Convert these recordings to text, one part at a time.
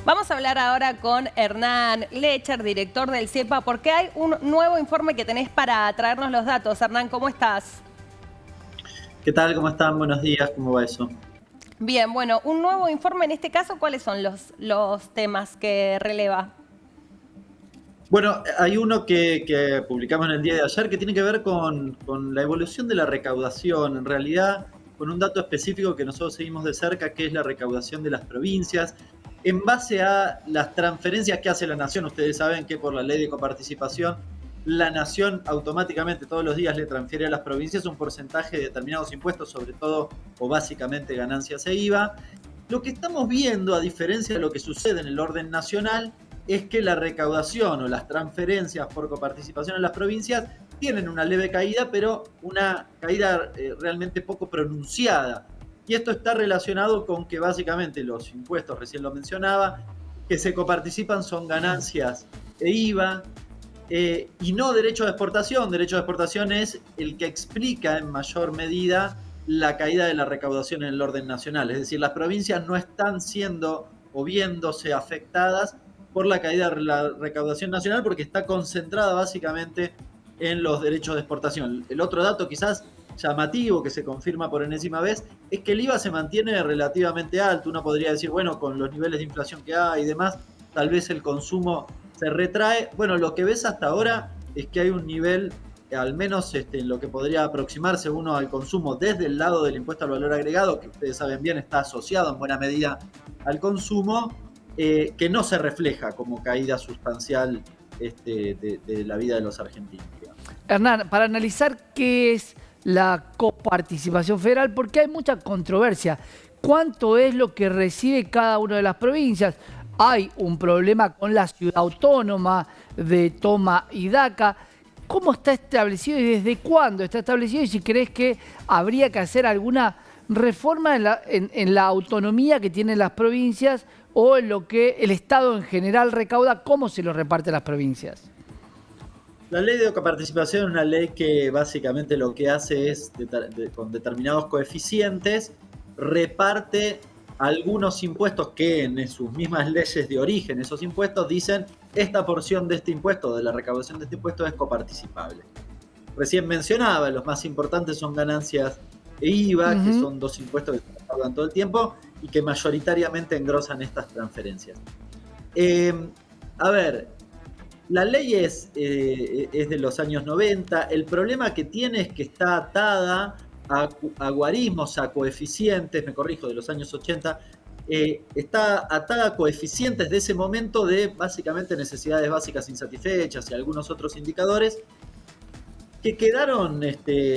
Vamos a hablar ahora con Hernán Lecher, director del CIEPA, porque hay un nuevo informe que tenés para traernos los datos. Hernán, ¿cómo estás? ¿Qué tal? ¿Cómo están? Buenos días. ¿Cómo va eso? Bien, bueno, un nuevo informe en este caso, ¿cuáles son los temas que releva? Bueno, hay uno que publicamos en el día de ayer que tiene que ver con la evolución de la recaudación, en realidad con un dato específico que nosotros seguimos de cerca, que es la recaudación de las provincias, en base a las transferencias que hace la Nación. Ustedes saben que por la ley de coparticipación, la Nación automáticamente todos los días le transfiere a las provincias un porcentaje de determinados impuestos, sobre todo o básicamente ganancias e IVA. Lo que estamos viendo, a diferencia de lo que sucede en el orden nacional, es que la recaudación o las transferencias por coparticipación en las provincias tienen una leve caída, pero una caída realmente poco pronunciada. Y esto está relacionado con que básicamente los impuestos, recién lo mencionaba, que se coparticipan son ganancias e IVA, y no derecho de exportación. Derecho de exportación es el que explica en mayor medida la caída de la recaudación en el orden nacional. Es decir, las provincias no están siendo o viéndose afectadas por la caída de la recaudación nacional porque está concentrada básicamente en los derechos de exportación. El otro dato quizás llamativo que se confirma por enésima vez es que el IVA se mantiene relativamente alto. Uno podría decir, bueno, con los niveles de inflación que hay y demás, tal vez el consumo se retrae. Bueno, lo que ves hasta ahora es que hay un nivel, al menos en lo que podría aproximarse uno al consumo desde el lado del impuesto al valor agregado, que ustedes saben bien está asociado en buena medida al consumo, que no se refleja como caída sustancial de la vida de los argentinos. Digamos. Hernán, para analizar qué es la coparticipación federal, porque hay mucha controversia. ¿Cuánto es lo que recibe cada una de las provincias? Hay un problema con la ciudad autónoma de Toma y Daca. ¿Cómo está establecido y desde cuándo está establecido? Y si crees que habría que hacer alguna reforma en la autonomía que tienen las provincias o en lo que el Estado en general recauda, cómo se lo reparte a las provincias. La ley de coparticipación es una ley que básicamente lo que hace es, con determinados coeficientes, reparte algunos impuestos que en sus mismas leyes de origen, esos impuestos dicen, esta porción de este impuesto, de la recaudación de este impuesto es coparticipable. Recién mencionaba, los más importantes son ganancias e IVA, que son dos impuestos que se recaudan todo el tiempo y que mayoritariamente engrosan estas transferencias. A ver, la ley es de los años 90. El problema que tiene es que está atada a guarismos, a coeficientes, me corrijo, de los años 80. Está atada a coeficientes de ese momento de básicamente necesidades básicas insatisfechas y algunos otros indicadores que quedaron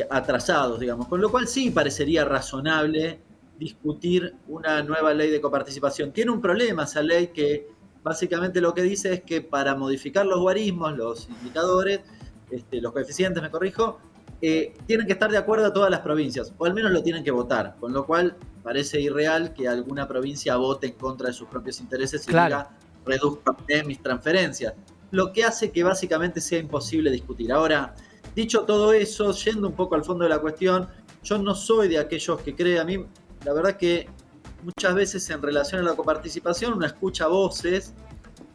atrasados, digamos. Con lo cual sí parecería razonable discutir una nueva ley de coparticipación. Tiene un problema esa ley que básicamente lo que dice es que para modificar los guarismos, los indicadores, los coeficientes, me corrijo, tienen que estar de acuerdo a todas las provincias, o al menos lo tienen que votar, con lo cual parece irreal que alguna provincia vote en contra de sus propios intereses y diga, reduzca mis transferencias, lo que hace que básicamente sea imposible discutir. Ahora, dicho todo eso, yendo un poco al fondo de la cuestión, yo no soy de aquellos que creen, a mí la verdad que muchas veces en relación a la coparticipación uno escucha voces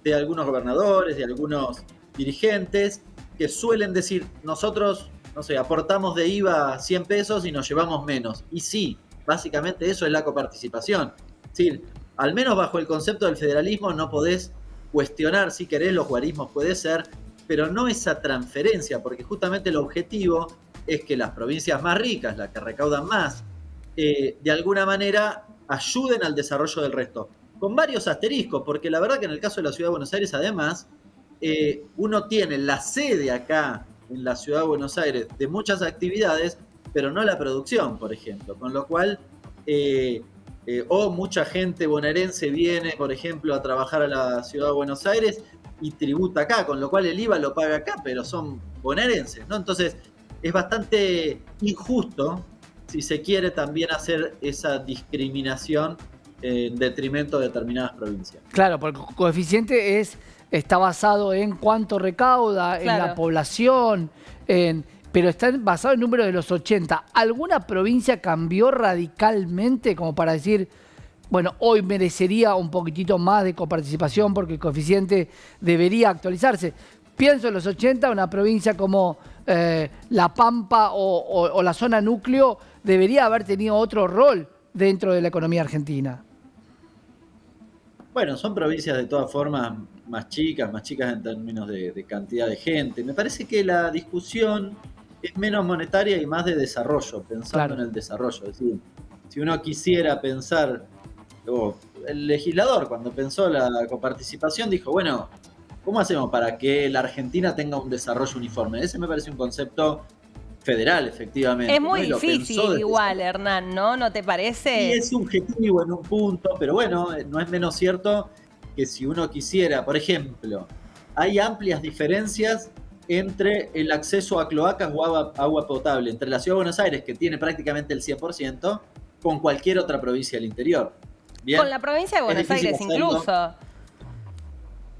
de algunos gobernadores, de algunos dirigentes, que suelen decir, nosotros, no sé, aportamos de IVA 100 pesos y nos llevamos menos. Y sí, básicamente eso es la coparticipación. Es decir, al menos bajo el concepto del federalismo no podés cuestionar, si querés, los guarismos puede ser, pero no esa transferencia, porque justamente el objetivo es que las provincias más ricas, las que recaudan más, de alguna manera ayuden al desarrollo del resto. Con varios asteriscos, porque la verdad que en el caso de la Ciudad de Buenos Aires, además, uno tiene la sede acá en la Ciudad de Buenos Aires de muchas actividades, pero no la producción, por ejemplo. Con lo cual, o mucha gente bonaerense viene, por ejemplo, a trabajar a la Ciudad de Buenos Aires y tributa acá, con lo cual el IVA lo paga acá, pero son bonaerenses, ¿no? Entonces, es bastante injusto, si se quiere, también hacer esa discriminación en detrimento de determinadas provincias. Claro, porque el coeficiente está basado en cuánto recauda, en la población, pero está basado en el número de los 80. ¿Alguna provincia cambió radicalmente como para decir, bueno, hoy merecería un poquitito más de coparticipación porque el coeficiente debería actualizarse. Pienso en los 80, una provincia como La Pampa o la zona núcleo debería haber tenido otro rol dentro de la economía argentina. Bueno, son provincias de todas formas más chicas en términos de cantidad de gente. Me parece que la discusión es menos monetaria y más de desarrollo, pensando Claro. en el desarrollo. Es decir, si uno quisiera pensar, o el legislador cuando pensó la coparticipación dijo, bueno, ¿cómo hacemos para que la Argentina tenga un desarrollo uniforme? Ese me parece un concepto federal, efectivamente, Es ¿no? muy Y lo pensó difícil desde igual, Hernán, ¿no? ¿No te y parece? es subjetivo en un punto, pero bueno, no es menos cierto que si uno quisiera, por ejemplo, hay amplias diferencias entre el acceso a cloacas o agua potable entre la Ciudad de Buenos Aires, que tiene prácticamente el 100%, con cualquier otra provincia del interior. Con Bien, la provincia de es Buenos difícil Aires hacerlo. incluso.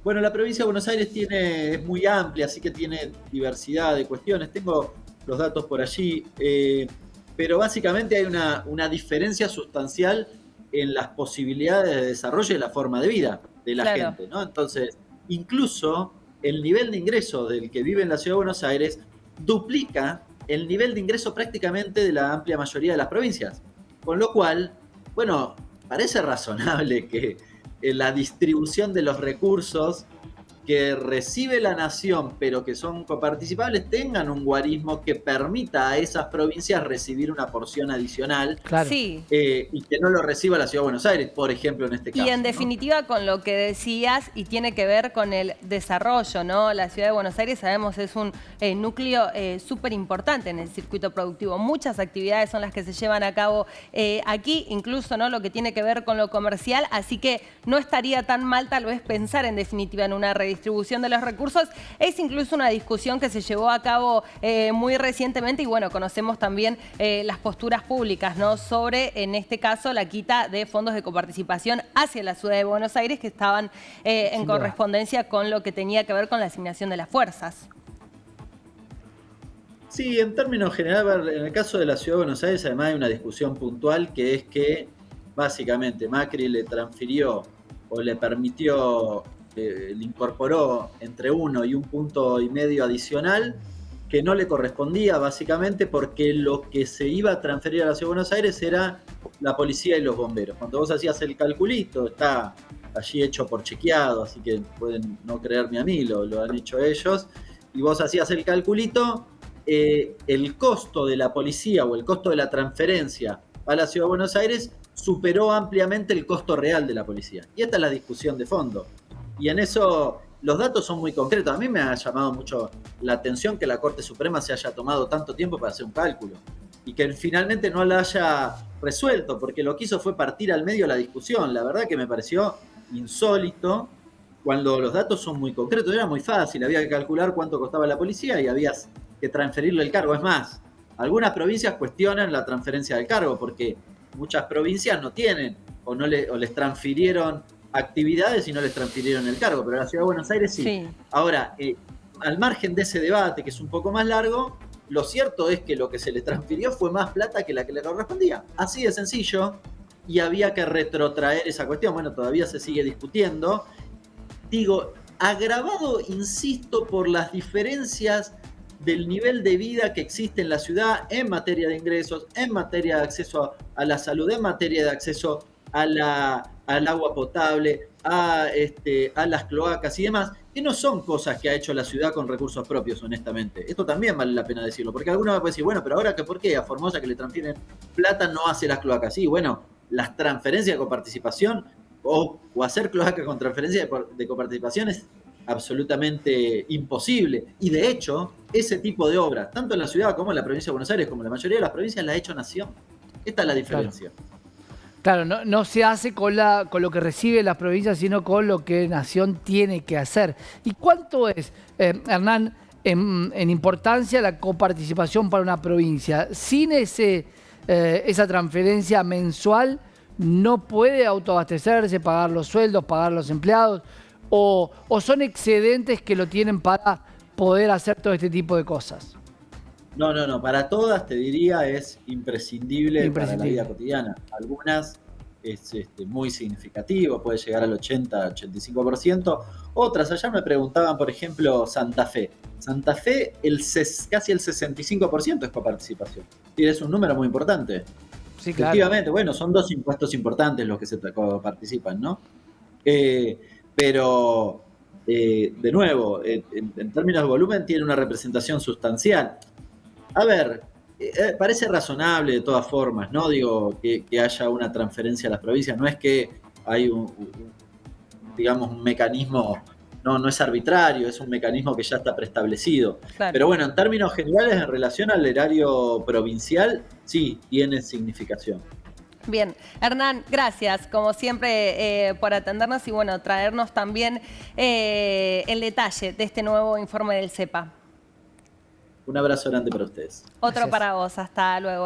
Bueno, la provincia de Buenos Aires es muy amplia, así que tiene diversidad de cuestiones. Tengo los datos por allí, pero básicamente hay una diferencia sustancial en las posibilidades de desarrollo y la forma de vida de la Claro. gente, ¿no? Entonces, incluso el nivel de ingreso del que vive en la Ciudad de Buenos Aires duplica el nivel de ingreso prácticamente de la amplia mayoría de las provincias. Con lo cual, bueno, parece razonable que la distribución de los recursos que recibe la nación, pero que son coparticipables, tengan un guarismo que permita a esas provincias recibir una porción adicional Claro. Sí. y que no lo reciba la Ciudad de Buenos Aires, por ejemplo, en este Y en caso, ¿no? definitiva con lo que decías y tiene que ver con el desarrollo, ¿no? La ciudad de Buenos Aires, sabemos, es un núcleo súper importante en el circuito productivo. Muchas actividades son las que se llevan a cabo aquí, incluso, ¿no? Lo que tiene que ver con lo comercial, así que no estaría tan mal tal vez pensar en definitiva en una redistribución de los recursos. Es incluso una discusión que se llevó a cabo muy recientemente y bueno, conocemos también las posturas públicas, ¿no? Sobre, en este caso, la quita de fondos de coparticipación hacia la ciudad de Buenos Aires que estaban en Sin duda. correspondencia con lo que tenía que ver con la asignación de las fuerzas. Sí, en términos generales, en el caso de la Ciudad de Buenos Aires, además hay una discusión puntual que es que básicamente Macri le transfirió o le permitió, le incorporó entre 1,5 puntos adicional que no le correspondía básicamente porque lo que se iba a transferir a la Ciudad de Buenos Aires era la policía y los bomberos. Cuando vos hacías el calculito, está allí hecho por chequeado, así que pueden no creerme a mí, lo han hecho ellos, y vos hacías el calculito, el costo de la policía o el costo de la transferencia a la Ciudad de Buenos Aires superó ampliamente el costo real de la policía. Y esta es la discusión de fondo. Y en eso los datos son muy concretos. A mí me ha llamado mucho la atención que la Corte Suprema se haya tomado tanto tiempo para hacer un cálculo y que finalmente no la haya resuelto, porque lo que hizo fue partir al medio la discusión. La verdad que me pareció insólito cuando los datos son muy concretos. Era muy fácil, había que calcular cuánto costaba la policía y había que transferirle el cargo. Es más, algunas provincias cuestionan la transferencia del cargo porque muchas provincias no tienen o les transfirieron actividades y no les transfirieron el cargo, pero la Ciudad de Buenos Aires sí. Sí. Ahora, al margen de ese debate, que es un poco más largo, lo cierto es que lo que se le transfirió fue más plata que la que le correspondía. Así de sencillo, y había que retrotraer esa cuestión. Bueno, todavía se sigue discutiendo. Digo, agravado, insisto, por las diferencias del nivel de vida que existe en la ciudad en materia de ingresos, en materia de acceso a la salud, en materia de acceso al agua potable, a las cloacas y demás, que no son cosas que ha hecho la ciudad con recursos propios, honestamente. Esto también vale la pena decirlo, porque alguno me puede decir, bueno, pero ahora ¿por qué a Formosa que le transfieren plata no hace las cloacas? Sí, bueno, las transferencias de coparticipación o hacer cloacas con transferencia de coparticipación es absolutamente imposible. Y de hecho, ese tipo de obras, tanto en la ciudad como en la provincia de Buenos Aires, como en la mayoría de las provincias, la ha hecho Nación. Esta es la diferencia. Claro, no se hace con lo que recibe las provincias, sino con lo que Nación tiene que hacer. ¿Y cuánto es, Hernán, en importancia la coparticipación para una provincia? Sin esa transferencia mensual, ¿no puede autoabastecerse, pagar los sueldos, pagar los empleados? ¿O son excedentes que lo tienen para poder hacer todo este tipo de cosas? No, para todas te diría es imprescindible para la vida cotidiana. Algunas es muy significativo, puede llegar al 80-85%. Otras, allá me preguntaban, por ejemplo, Santa Fe. Santa Fe, casi el 65% es coparticipación. Y es un número muy importante. Sí, claro. Efectivamente, bueno, son dos impuestos importantes los que se coparticipan, ¿no? Pero, de nuevo, en términos de volumen, tiene una representación sustancial. A ver, parece razonable de todas formas, ¿no? Digo, que haya una transferencia a las provincias. No es que hay digamos, un mecanismo, no es arbitrario, es un mecanismo que ya está preestablecido. Claro. Pero bueno, en términos generales, en relación al erario provincial, sí, tiene significación. Bien, Hernán, gracias como siempre por atendernos y bueno, traernos también el detalle de este nuevo informe del CEPA. Un abrazo grande para ustedes. Otro Gracias. para vos, hasta luego.